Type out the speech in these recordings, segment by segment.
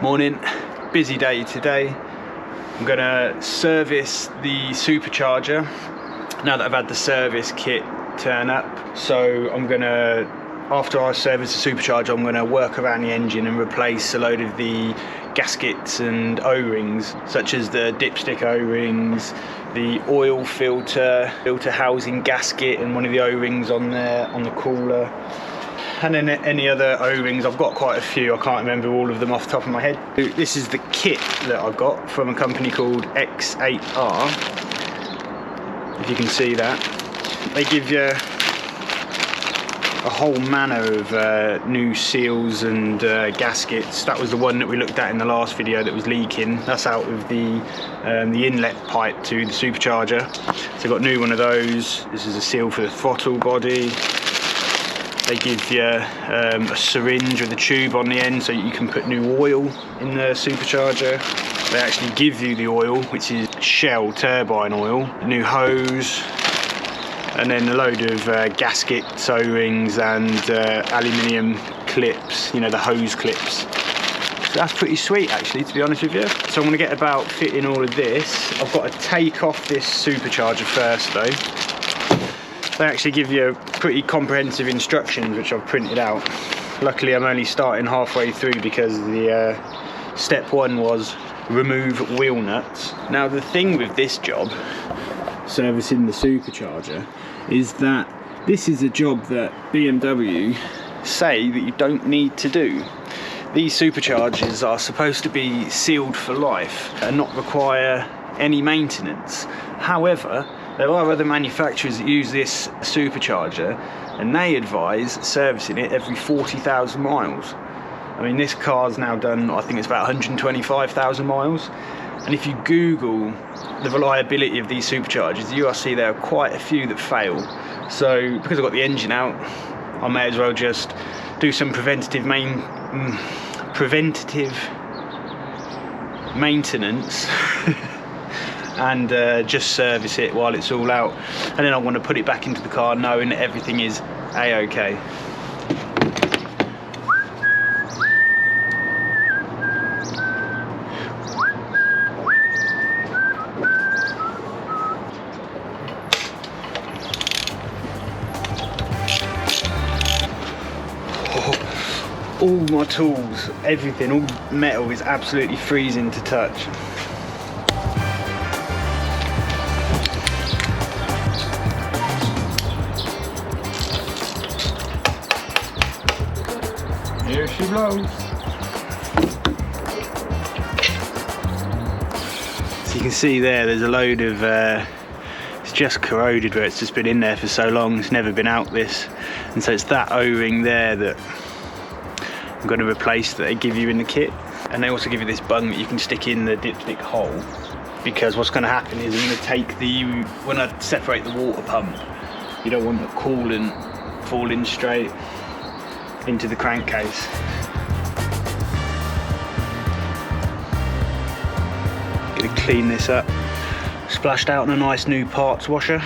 Morning, busy day today. I'm gonna service the supercharger now that I've had the service kit turn up. So I'm gonna, after I service the supercharger, I'm gonna work around the engine and replace a load of the gaskets and O-rings, such as the dipstick O-rings, the oil filter housing gasket, and one of the O-rings on there on the cooler. And then any other O-rings. I've got quite a few, I can't remember all of them off the top of my head. This is the kit that I got from a company called X8R, if you can see that. They give you a whole manner of new seals and gaskets. That was the one that we looked at in the last video that was leaking. That's out of the inlet pipe to the supercharger. So I've got a new one of those. This is a seal for the throttle body. They give you a syringe with a tube on the end so you can put new oil in the supercharger. They actually give you the oil, which is Shell turbine oil, new hose, and then a load of gaskets, O-rings and aluminium clips, you know, the hose clips. So that's pretty sweet actually, to be honest with you. So I'm going to get about fitting all of this. I've got to take off this supercharger first though. They actually give you pretty comprehensive instructions, which I've printed out. Luckily I'm only starting halfway through because the step one was remove wheel nuts. Now the thing with this job, servicing the supercharger, is that this is a job that BMW say that you don't need to do. These superchargers are supposed to be sealed for life and not require any maintenance. However, there are other manufacturers that use this supercharger and they advise servicing it every 40,000 miles. I mean, this car's now done, I think it's about 125,000 miles. And if you Google the reliability of these superchargers, you will see there are quite a few that fail. So because I've got the engine out, I may as well just do some preventative maintenance and just service it while it's all out. And then I want to put it back into the car knowing that everything is A-OK. All my tools, everything, all metal is absolutely freezing to touch. Here she blows. So you can see there's a load of, it's just corroded where it's just been in there for so long, it's never been out this. And so it's that O-ring there that I'm going to replace that they give you in the kit. And they also give you this bung that you can stick in the dipstick hole, because what's going to happen is I'm going to take when I separate the water pump, you don't want the coolant falling straight into the crankcase. Gonna clean this up. Splashed out in a nice new parts washer.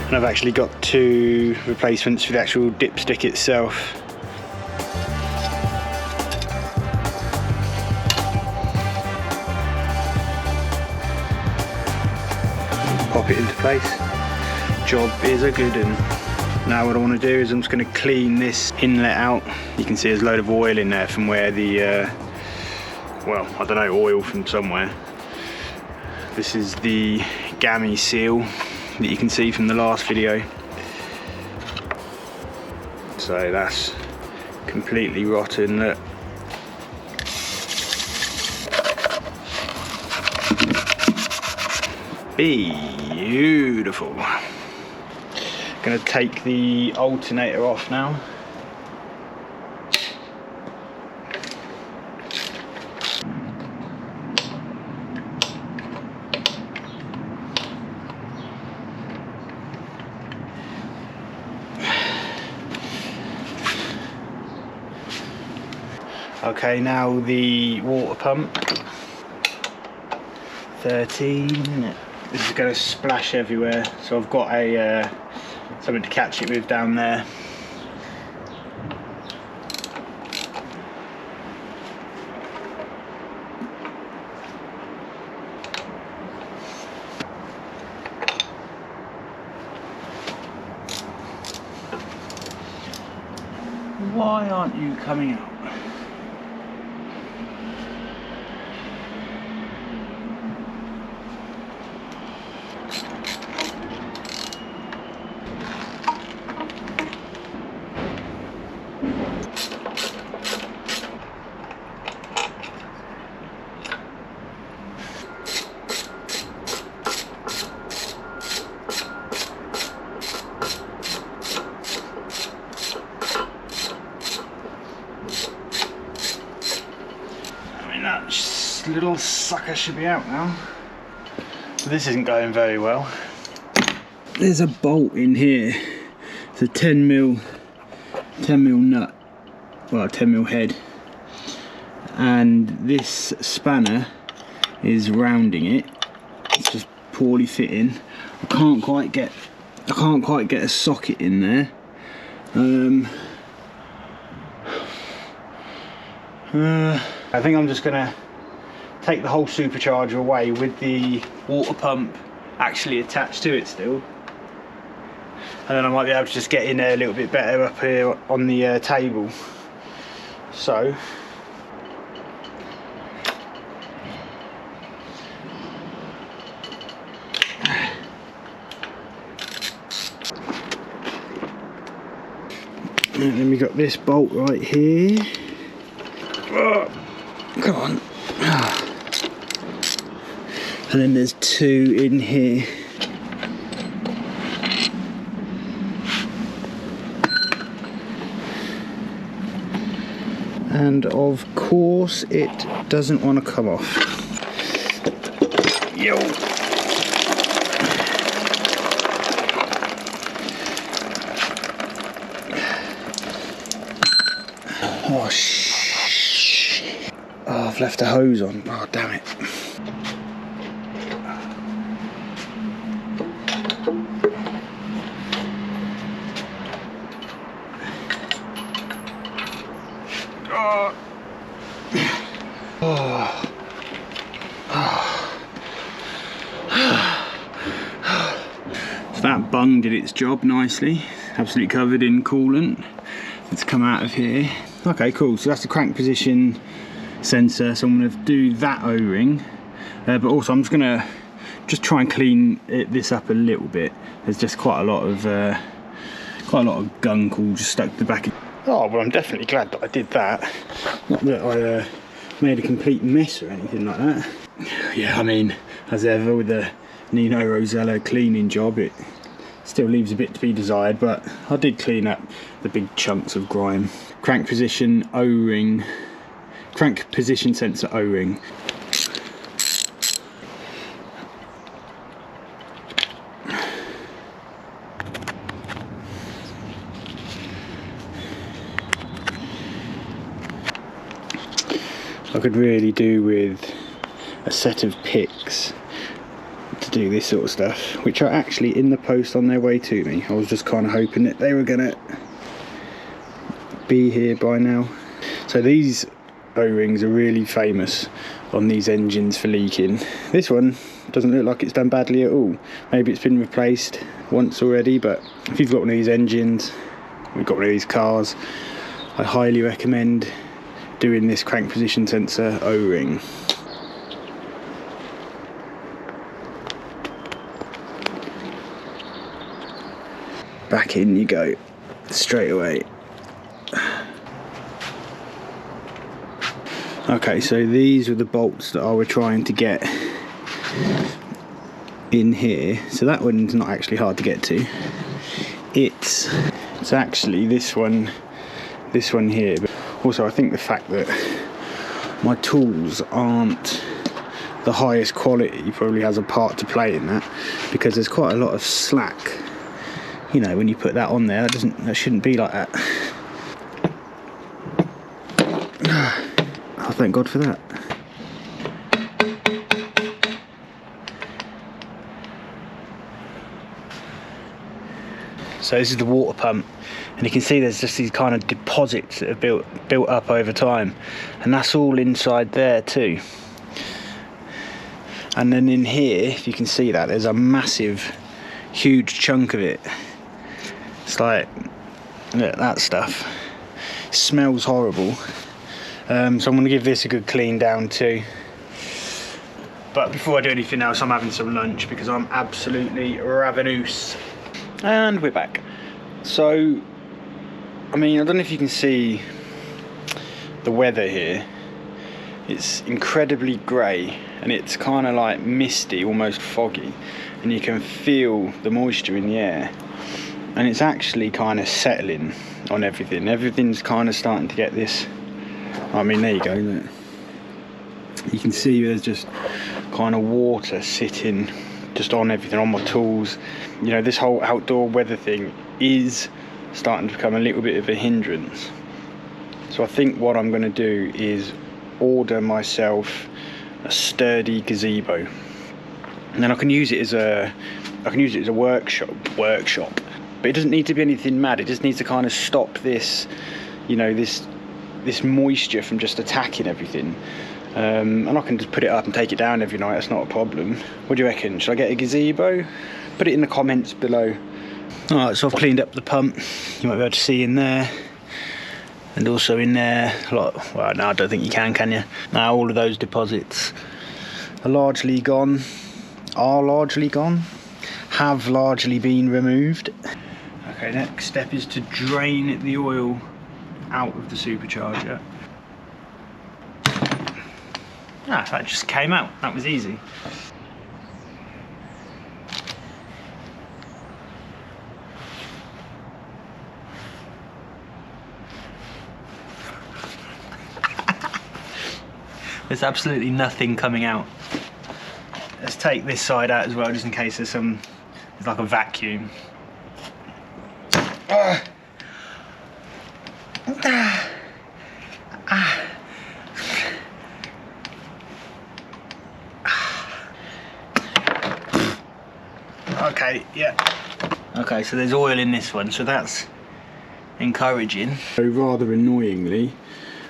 And I've actually got two replacements for the actual dipstick itself. Pop it into place. Job is a good one. Now what I want to do is I'm just going to clean this inlet out. You can see there's a load of oil in there from where the, well, I don't know, oil from somewhere. This is the gammy seal that you can see from the last video. So that's completely rotten. Look. Beautiful. Gonna take the alternator off now. Okay, now the water pump. 13, isn't it? this is going to splash everywhere, so I've got a something to catch it with down there. Why aren't you coming out? That little sucker should be out now. This isn't going very well. There's a bolt in here. It's a 10mm nut, well, a 10mm head, and this spanner is rounding it. It's just poorly fitting. I can't quite get a socket in there. I think I'm just gonna take the whole supercharger away with the water pump actually attached to it still, and then I might be able to just get in there a little bit better up here on the table. So and then we got this bolt right here. Oh, come on. And then there's two in here. And of course it doesn't want to come off. Yo. Oh shit. Oh, I've left the hose on. Oh, damn it. So that bung did its job nicely, absolutely covered in coolant. It's come out of here. Okay, cool, so that's the crank position sensor, so I'm going to do that O-ring, but also I'm just going to try and clean this up a little bit. There's just quite a lot of gunk all just stuck to the back. Oh, well, I'm definitely glad that I did that. Not that I made a complete mess or anything like that. Yeah, I mean, as ever with the Nino Rosella cleaning job, it still leaves a bit to be desired, but I did clean up the big chunks of grime. Crank position O-ring, crank position sensor O-ring. I could really do with a set of picks to do this sort of stuff, which are actually in the post on their way to me. I was just kind of hoping that they were gonna be here by now. So these O-rings are really famous on these engines for leaking. This one doesn't look like it's done badly at all. Maybe it's been replaced once already, but if you've got one of these engines, we've got one of these cars, I highly recommend doing this crank position sensor O-ring. Back in you go, straight away. Okay, so these are the bolts that I was trying to get in here. So that one's not actually hard to get to. It's actually this one here. But also, I think the fact that my tools aren't the highest quality probably has a part to play in that, because there's quite a lot of slack. You know, when you put that on there, that shouldn't be like that. Oh, thank God for that. So this is the water pump, and you can see there's just these kind of deposits that have built up over time, and that's all inside there too. And then in here, if you can see that, there's a massive, huge chunk of it. It's like, look, that stuff. It smells horrible. So I'm going to give this a good clean down too. But before I do anything else, I'm having some lunch because I'm absolutely ravenous. And we're back. So, I mean, I don't know if you can see the weather here. It's incredibly grey and it's kind of like misty, almost foggy, and you can feel the moisture in the air, and it's actually kind of settling on everything. Everything's kind of starting to get this, I mean, there you go, look. You can see there's just kind of water sitting just on everything, on my tools. You know, this whole outdoor weather thing is starting to become a little bit of a hindrance. So I think what I'm going to do is order myself a sturdy gazebo, and then I can use it as a workshop, but it doesn't need to be anything mad. It just needs to kind of stop this, you know, this moisture from just attacking everything. And I can just put it up and take it down every night. That's not a problem. What do you reckon? Should I get a gazebo? Put it in the comments below. Alright, so I've cleaned up the pump. You might be able to see in there. And also in there, well, no, I don't think you can you? Now all of those deposits are largely gone, have largely been removed. Okay, next step is to drain the oil out of the supercharger. Ah, that just came out, that was easy. There's absolutely nothing coming out. Let's take this side out as well, just in case there's like a vacuum. Okay, yeah. Okay, so there's oil in this one, so that's encouraging. So rather annoyingly,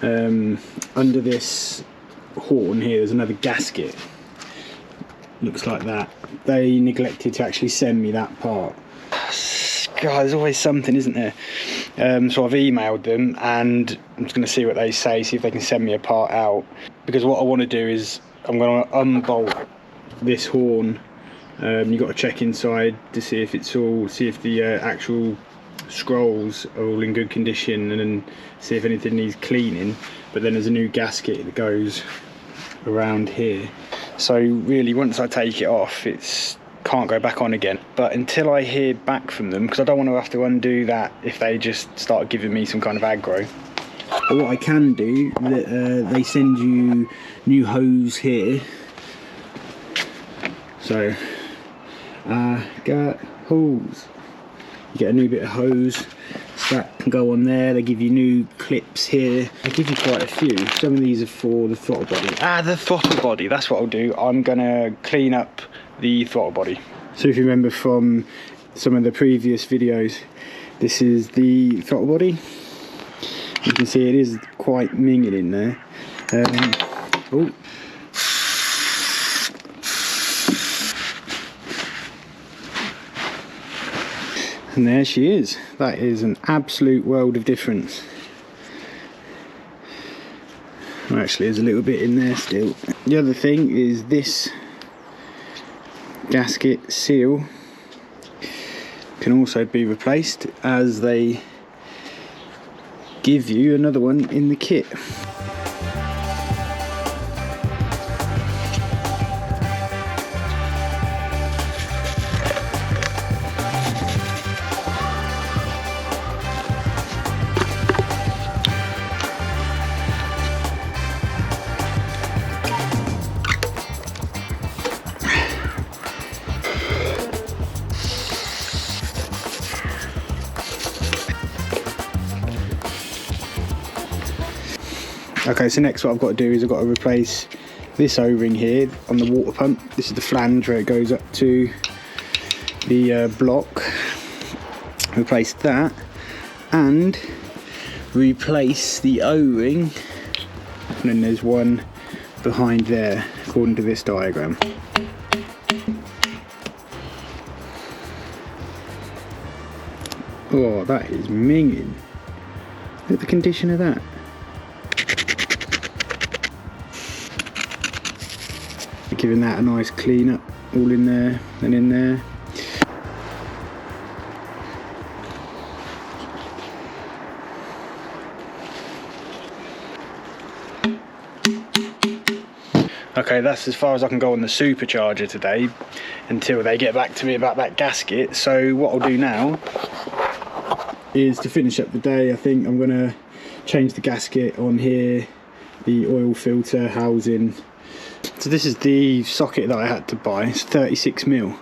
under this horn here there's another gasket, looks like that. They neglected to actually send me that part. God, there's always something, isn't there? So I've emailed them and I'm just going to see what they say, see if they can send me a part out, because what I want to do is I'm going to unbolt this horn. You've got to check inside to see if it's all, see if the actual scrolls are all in good condition, and then see if anything needs cleaning. But then there's a new gasket that goes around here, so really once I take it off it's can't go back on again. But until I hear back from them, because I don't want to have to undo that if they just start giving me some kind of aggro. But what I can do, they send you new hose here, so got hose, you get a new bit of hose, so that can go on there. They give you new clips here. They give you quite a few. Some of these are for the throttle body. The throttle body, that's what I'll do. I'm gonna clean up the throttle body. So if you remember from some of the previous videos, this is the throttle body. You can see it is quite minging in there. Oh. And there she is. That is an absolute world of difference. Well, actually there's a little bit in there still. The other thing is this gasket seal can also be replaced, as they give you another one in the kit. Okay, so next what I've got to do is I've got to replace this O-ring here on the water pump. This is the flange where it goes up to the block. replace that and replace the O-ring, and then there's one behind there according to this diagram. Oh, that is minging. Look at the condition of that. Giving that a nice clean up, all in there and in there. Okay, that's as far as I can go on the supercharger today until they get back to me about that gasket. So what I'll do now is, to finish up the day, I think I'm going to change the gasket on here, the oil filter housing. So this is the socket that I had to buy. It's 36mm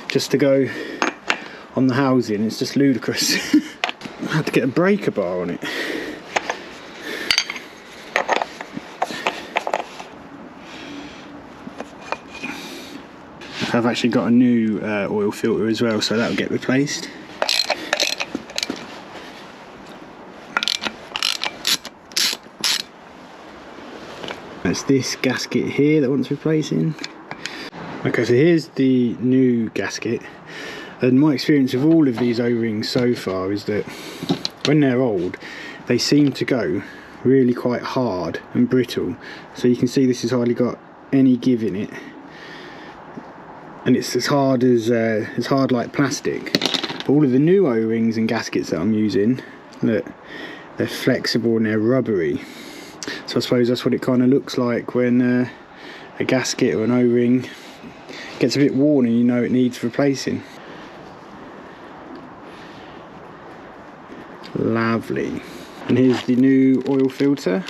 just to go on the housing. It's just ludicrous. I had to get a breaker bar on it. I've actually got a new oil filter as well, so that'll get replaced. It's this gasket here that wants replacing. Okay, so here's the new gasket, and my experience of all of these O-rings so far is that when they're old, they seem to go really quite hard and brittle. So you can see this has hardly got any give in it, and it's as hard like plastic. But all of the new O-rings and gaskets that I'm using, look, they're flexible and they're rubbery. So I suppose that's what it kind of looks like when a gasket or an O-ring gets a bit worn and you know it needs replacing. Lovely. And here's the new oil filter.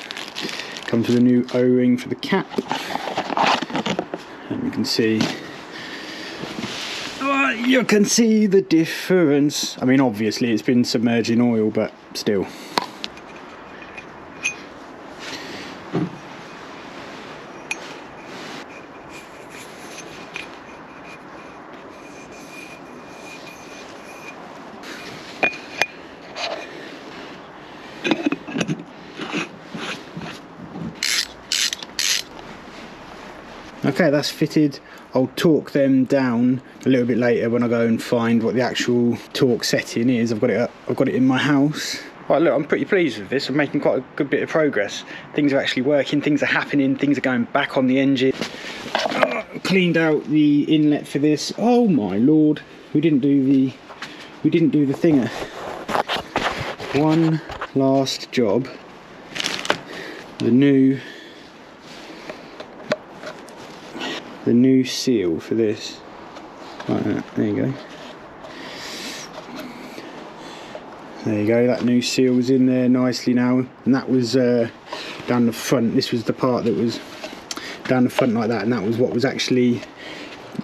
Comes with a new O-ring for the cap. And you can see the difference. I mean, obviously it's been submerged in oil, but still. Okay, that's fitted. I'll torque them down a little bit later when I go and find what the actual torque setting is. I've got it up, I've got it in my house. Right, look, I'm pretty pleased with this. I'm making quite a good bit of progress. Things are actually working, things are happening, things are going back on the engine. Cleaned out the inlet for this. Oh my lord, we didn't do the thinger. One last job. The new seal for this. Like that. There you go. There you go, that new seal is in there nicely now, and that was down the front. This was the part that was down the front like that, and that was what was actually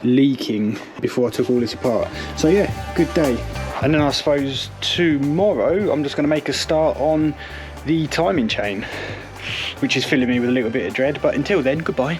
leaking before I took all this apart. So yeah, good day. And then I suppose tomorrow I'm just going to make a start on the timing chain, which is filling me with a little bit of dread, but until then, goodbye.